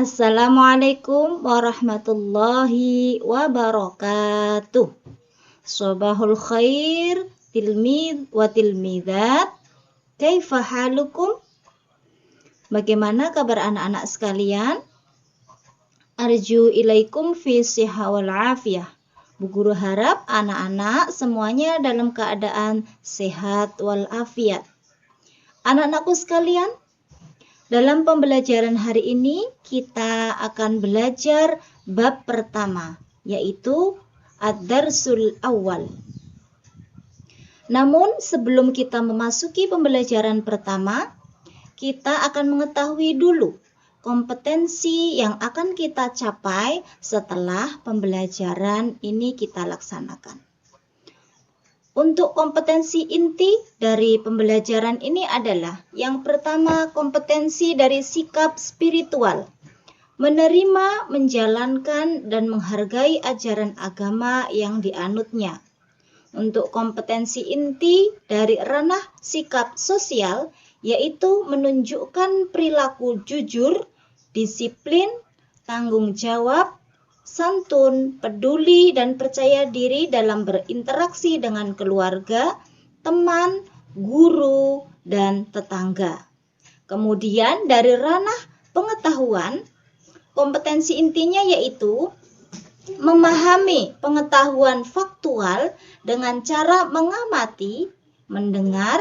Assalamualaikum warahmatullahi wabarakatuh. Sobahul khair, tilmid wa tilmidat. Kaifa halukum? Bagaimana kabar anak-anak sekalian? Arju ilaikum fi siha wal afiyah. Bu Guru harap anak-anak semuanya dalam keadaan sehat wal afiat. Anak-anakku sekalian, dalam pembelajaran hari ini kita akan belajar bab pertama, yaitu ad-darsul awal. Namun sebelum kita memasuki pembelajaran pertama, kita akan mengetahui dulu kompetensi yang akan kita capai setelah pembelajaran ini kita laksanakan. Untuk kompetensi inti dari pembelajaran ini adalah yang pertama, kompetensi dari sikap spiritual, menerima, menjalankan, dan menghargai ajaran agama yang dianutnya. Untuk kompetensi inti dari ranah sikap sosial, yaitu menunjukkan perilaku jujur, disiplin, tanggung jawab, santun, peduli, dan percaya diri dalam berinteraksi dengan keluarga, teman, guru, dan tetangga. Kemudian dari ranah pengetahuan, kompetensi intinya yaitu memahami pengetahuan faktual dengan cara mengamati, mendengar,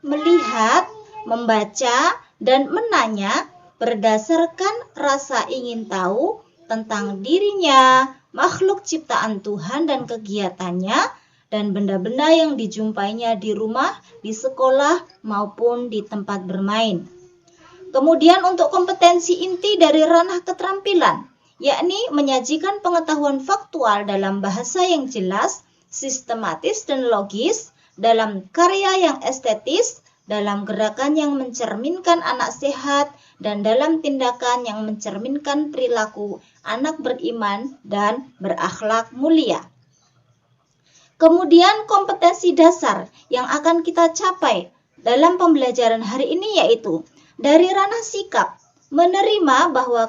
melihat, membaca, dan menanya berdasarkan rasa ingin tahu tentang dirinya, makhluk ciptaan Tuhan dan kegiatannya, dan benda-benda yang dijumpainya di rumah, di sekolah, maupun di tempat bermain. Kemudian untuk kompetensi inti dari ranah keterampilan, yakni menyajikan pengetahuan faktual dalam bahasa yang jelas, sistematis dan logis, dalam karya yang estetis, dalam gerakan yang mencerminkan anak sehat, dan dalam tindakan yang mencerminkan perilaku anak beriman dan berakhlak mulia. Kemudian kompetensi dasar yang akan kita capai dalam pembelajaran hari ini yaitu dari ranah sikap, menerima bahwa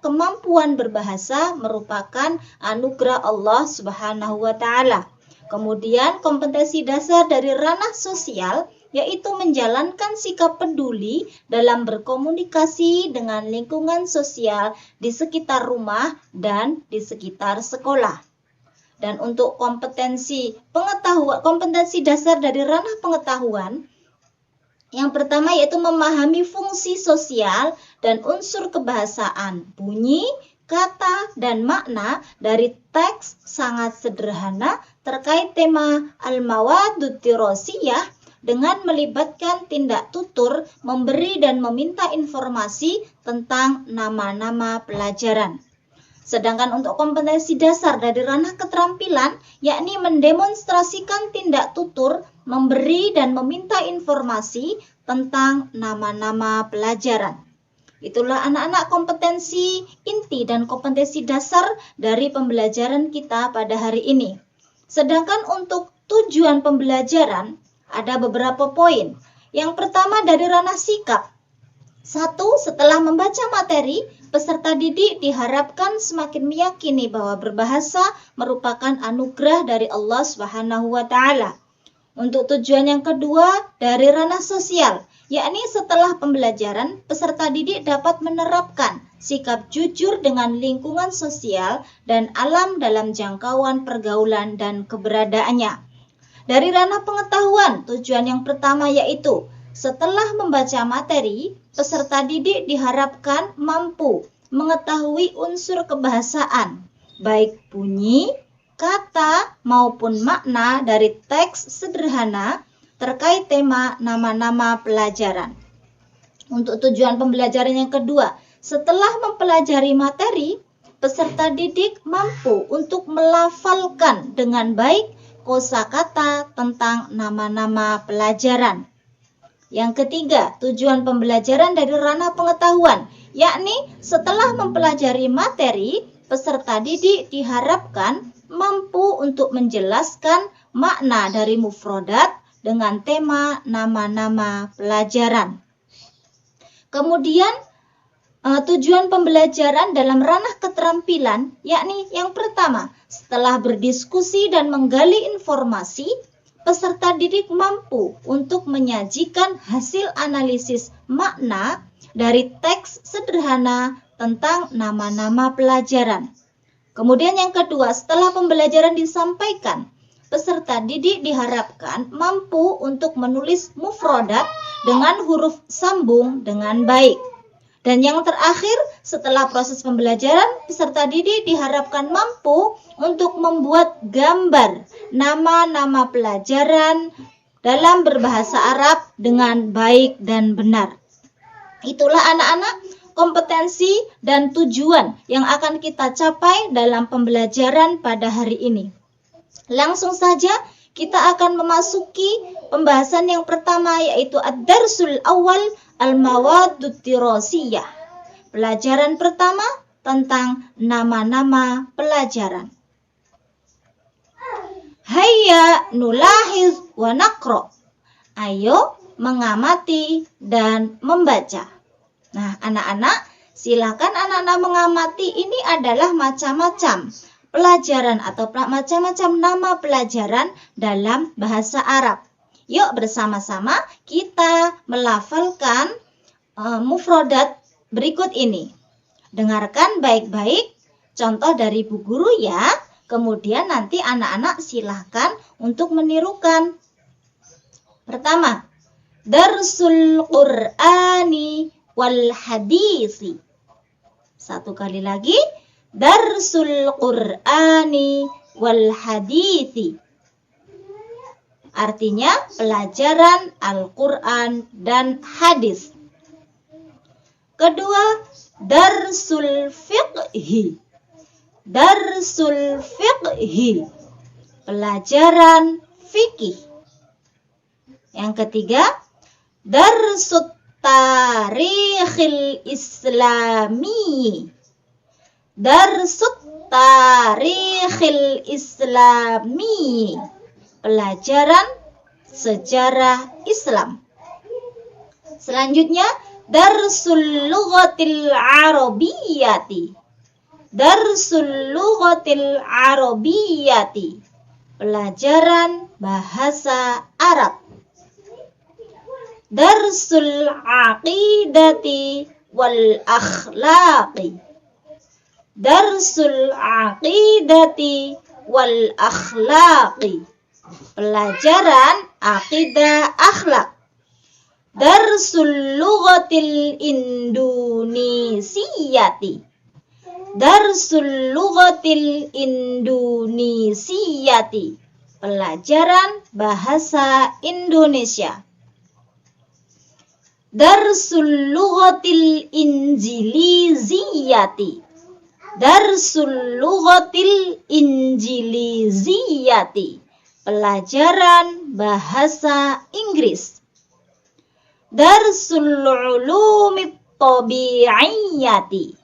kemampuan berbahasa merupakan anugerah Allah Subhanahu wa Ta'ala. Kemudian kompetensi dasar dari ranah sosial yaitu menjalankan sikap peduli dalam berkomunikasi dengan lingkungan sosial di sekitar rumah dan di sekitar sekolah. Dan untuk kompetensi dasar dari ranah pengetahuan, yang pertama yaitu memahami fungsi sosial dan unsur kebahasaan, bunyi, kata, dan makna dari teks sangat sederhana terkait tema al-mawadud dirasiyah dengan melibatkan tindak tutur, memberi dan meminta informasi tentang nama-nama pelajaran. Sedangkan untuk kompetensi dasar dari ranah keterampilan, yakni mendemonstrasikan tindak tutur, memberi dan meminta informasi tentang nama-nama pelajaran. Itulah anak-anak kompetensi inti dan kompetensi dasar dari pembelajaran kita pada hari ini. Sedangkan untuk tujuan pembelajaran, ada beberapa poin. Yang pertama dari ranah sikap. 1. Setelah membaca materi, peserta didik diharapkan semakin meyakini bahwa berbahasa merupakan anugerah dari Allah Subhanahu wa Ta'ala. Untuk tujuan yang kedua dari ranah sosial, yakni setelah pembelajaran, peserta didik dapat menerapkan sikap jujur dengan lingkungan sosial dan alam dalam jangkauan pergaulan dan keberadaannya. Dari ranah pengetahuan, tujuan yang pertama yaitu setelah membaca materi, peserta didik diharapkan mampu mengetahui unsur kebahasaan, baik bunyi, kata, maupun makna dari teks sederhana terkait tema nama-nama pelajaran. Untuk tujuan pembelajaran yang kedua, setelah mempelajari materi, peserta didik mampu untuk melafalkan dengan baik kosakata tentang nama-nama pelajaran. Yang ketiga, tujuan pembelajaran dari ranah pengetahuan, yakni setelah mempelajari materi, peserta didik diharapkan mampu untuk menjelaskan makna dari mufrodat dengan tema nama-nama pelajaran. Kemudian tujuan pembelajaran dalam ranah keterampilan, yakni yang pertama, setelah berdiskusi dan menggali informasi, peserta didik mampu untuk menyajikan hasil analisis makna dari teks sederhana tentang nama-nama pelajaran. Kemudian yang kedua, setelah pembelajaran disampaikan, peserta didik diharapkan mampu untuk menulis mufrodat dengan huruf sambung dengan baik. Dan yang terakhir, setelah proses pembelajaran, peserta didik diharapkan mampu untuk membuat gambar nama-nama pelajaran dalam berbahasa Arab dengan baik dan benar. Itulah anak-anak kompetensi dan tujuan yang akan kita capai dalam pembelajaran pada hari ini. Langsung saja kita akan memasuki pembahasan yang pertama, yaitu ad-darsul awal al-mawaddut dirasiyah. Pelajaran pertama tentang nama-nama pelajaran. Hayya nulahiz wa naqra. Ayo mengamati dan membaca. Nah, anak-anak, silakan anak-anak mengamati. Ini adalah macam-macam pelajaran atau macam-macam nama pelajaran dalam bahasa Arab. Yuk bersama-sama kita melafalkan mufrodat berikut ini. Dengarkan baik-baik contoh dari Bu Guru ya. Kemudian nanti anak-anak silahkan untuk menirukan. Pertama, darsul Qur'ani wal hadisi. Satu kali lagi, darsul Qur'ani wal hadisi. Artinya pelajaran Al-Quran dan hadis. Kedua, darsul fiqhi. Darsul fiqhi. Pelajaran fikih. Yang ketiga, darsut tarikhil islami. Darsut tarikhil islami. Pelajaran sejarah Islam. Selanjutnya, darsul lughatil arabiyyati. Darsul lughatil arabiyyati. Pelajaran bahasa Arab. Darsul aqidati wal akhlaqi. Darsul aqidati wal akhlaqi. Pelajaran akidah akhlak. Darsul lughatil indonesiyati. Darsul lughatil indonesiyati. Pelajaran bahasa Indonesia. Darsul lughatil injiliziyati. Darsul lughatil injiliziyati. Pelajaran bahasa Inggris. Darsul ulumit tabi'iyyati.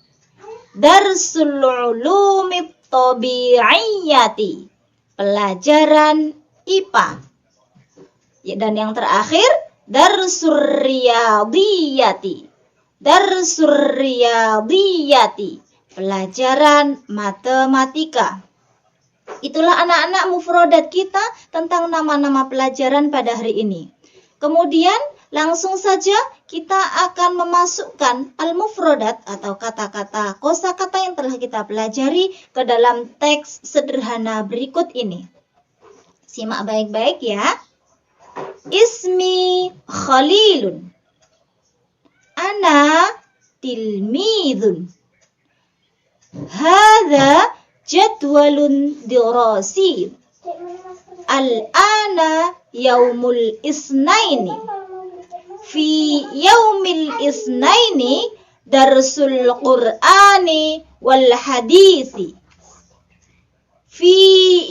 Darsul ulumit tabi'iyyati. Pelajaran IPA. Dan yang terakhir, darsul riyadiyati. Darsul riyadiyati. Pelajaran matematika. Itulah anak-anak mufrodat kita tentang nama-nama pelajaran pada hari ini. Kemudian langsung saja kita akan memasukkan al-mufrodat atau kata-kata kosakata yang telah kita pelajari ke dalam teks sederhana berikut ini. Simak baik-baik ya. Ismi Khalilun. Ana tilmidun. Hadza jadwalun dirasi. Al-ana yaumul isnaini. Fi yaumil isnaini darsul Qur'ani wal hadisi. Fi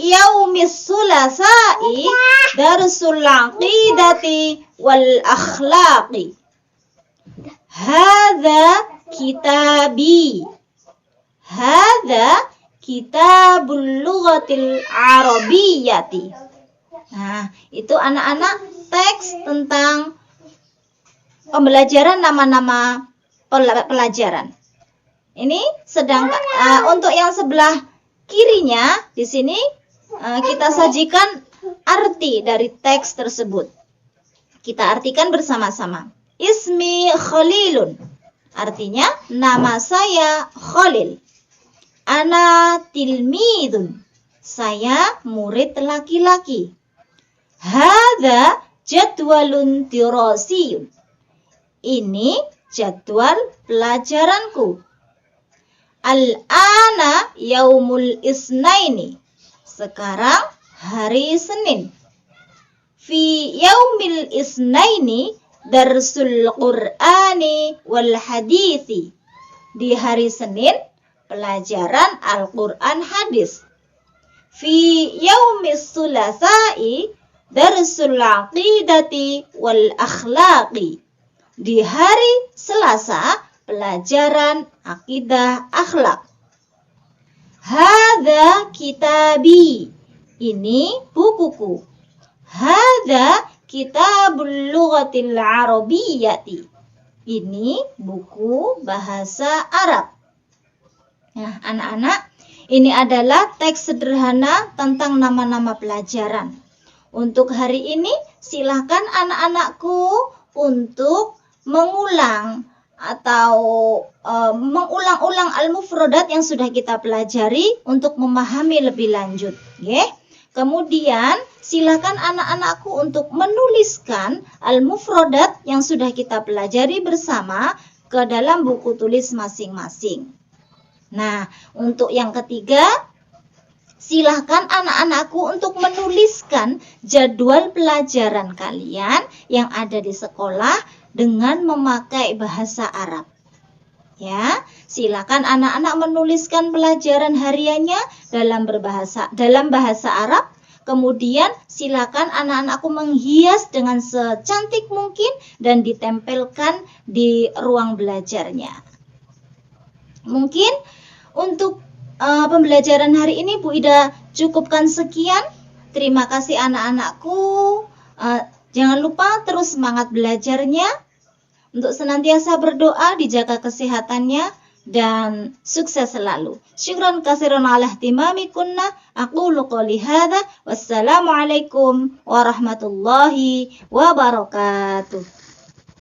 yaumis sulasai darsul aqidati wal akhlaqi. Hadza kitabi. Hadza kitabul lughatil arabiyyati. Nah, itu anak-anak teks tentang pembelajaran nama-nama pelajaran. Ini sedangkan untuk yang sebelah kirinya di sini kita sajikan arti dari teks tersebut. Kita artikan bersama-sama. Ismi Khalilun. Artinya nama saya Khalil. Ana tilmidun. Saya murid laki-laki. Hadza jadwalun dirasiyun. Ini jadwal pelajaranku. Al-ana yaumul isnaini. Sekarang hari Senin. Fi yaumil isnaini darsul Qur'ani wal hadithi. Di hari Senin pelajaran Al-Qur'an hadis. Fi yaumis sulasai darsul aqidati wal akhlaqi. Di hari Selasa pelajaran akidah akhlak. Hadza kitabi. Ini bukuku. Hadza kitabul lughatil arabiyyati. Ini buku bahasa Arab. Nah, anak-anak, ini adalah teks sederhana tentang nama-nama pelajaran. Untuk hari ini, silakan anak-anakku untuk mengulang atau mengulang-ulang al-mufradat yang sudah kita pelajari untuk memahami lebih lanjut. Okay? Kemudian silakan anak-anakku untuk menuliskan al-mufradat yang sudah kita pelajari bersama ke dalam buku tulis masing-masing. Nah, untuk yang ketiga, silahkan anak-anakku untuk menuliskan jadwal pelajaran kalian yang ada di sekolah dengan memakai bahasa Arab. Ya, silakan anak-anak menuliskan pelajaran hariannya dalam bahasa Arab. Kemudian silakan anak-anakku menghias dengan secantik mungkin dan ditempelkan di ruang belajarnya. Mungkin untuk pembelajaran hari ini Bu Ida cukupkan sekian. Terima kasih anak-anakku. Jangan lupa terus semangat belajarnya. Untuk senantiasa berdoa, dijaga kesehatannya, dan sukses selalu. Syukran katsiran ala ihtimamikunna. Aqulu qouli hadza. Wassalamualaikum warahmatullahi wabarakatuh.